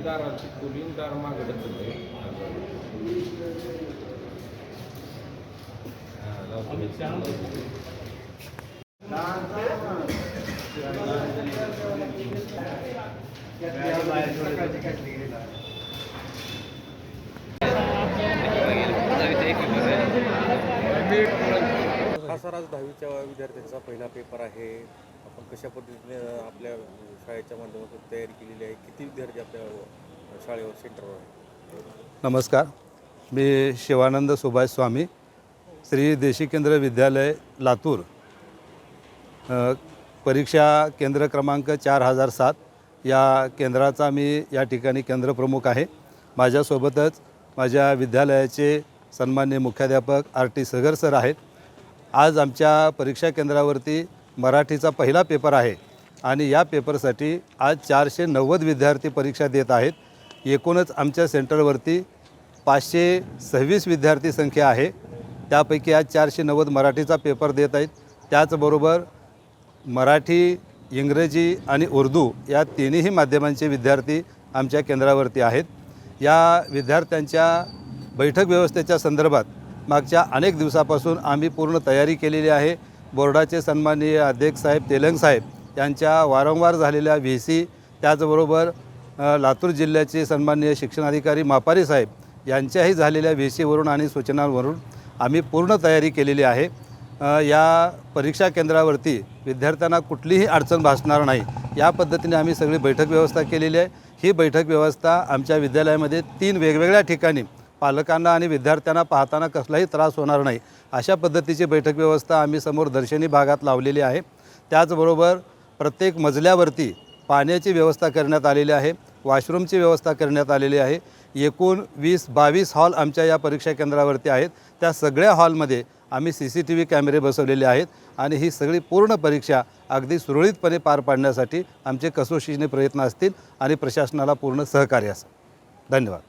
दाराची खोली दार मागं ढकलते. हा सर आज 10वीच्या विद्यार्थ्यांचा पहिला पेपर आहे. आपण कशा पद्धतीने आपल्या शाळेच्या माध्यमातून तयारी केलेली आहे? किती विद्यार्थी आपल्या शाळेवर सेंटरवर आहे? नमस्कार, मी शिवानंद सुभाष स्वामी, श्री देशी केंद्र विद्यालय लातूर, परीक्षा केंद्र क्रमांक 4007 या केंद्राचा मी या ठिकाणी केंद्रप्रमुख आहे. माझ्यासोबतच माझ्या विद्यालयाचे सन्माननीय मुख्याध्यापक RT सगर सर आहेत. आज आमच्या परीक्षा केंद्रावरती मराठीचा पहिला पेपर आहे आणि या पेपरसाठी आज 490 विद्यार्थी परीक्षा देत आहेत. एकूणच आमच्या सेंटरवरती 526 विद्यार्थी संख्या आहे. त्यापैकी आज 490 मराठीचा पेपर देत आहेत. त्याचबरोबर मराठी, इंग्रजी आणि उर्दू या तिन्ही माध्यमांचे विद्यार्थी आमच्या केंद्रावरती आहेत. या विद्यार्थ्यांच्या बैठक व्यवस्थेच्या संदर्भात मागच्या अनेक दिवसापासून आम्ही पूर्ण तयारी केलेली आहे. बोर्डाचे सन्माननीय अध्यक्ष साहेब तेलंग साहेब यांच्या वारंवार झालेल्या VC, त्याचबरोबर लातूर जिल्ह्याचे सन्माननीय शिक्षणाधिकारी मापारी साहेब यांच्याही झालेल्या VCवरून आणि सूचनांवरून आम्ही पूर्ण तयारी केलेली आहे. या परीक्षा केंद्रावरती विद्यार्थ्यांना कुठलीही अडचण भासणार नाही या पद्धतीने आम्ही सगळी बैठक व्यवस्था केलेली आहे. ही बैठक व्यवस्था आमच्या विद्यालयामध्ये 3 वेगवेगळ्या ठिकाणी पालकांना आणि विद्यार्थ्यांना पाहताना कसलाही त्रास होणार नाही अशा पद्धतीची बैठक व्यवस्था आम्ही समोर दर्शनी भागात लावलेली आहे. त्याचबरोबर प्रत्येक मजल्यावरती पाण्याची व्यवस्था करण्यात आलेली आहे, वॉशरूमची व्यवस्था करण्यात आलेली आहे. एकूण 20-22 हॉल आमच्या या परीक्षा केंद्रावरती आहेत. त्या सगळ्या हॉलमध्ये आम्ही CCTV कॅमेरे बसवलेले आहेत आणि ही सगळी पूर्ण परीक्षा अगदी सुरळीतपणे पार पाडण्यासाठी आमचे कसोशीने प्रयत्न असतील आणि प्रशासनाला पूर्ण सहकार्य असेल. धन्यवाद.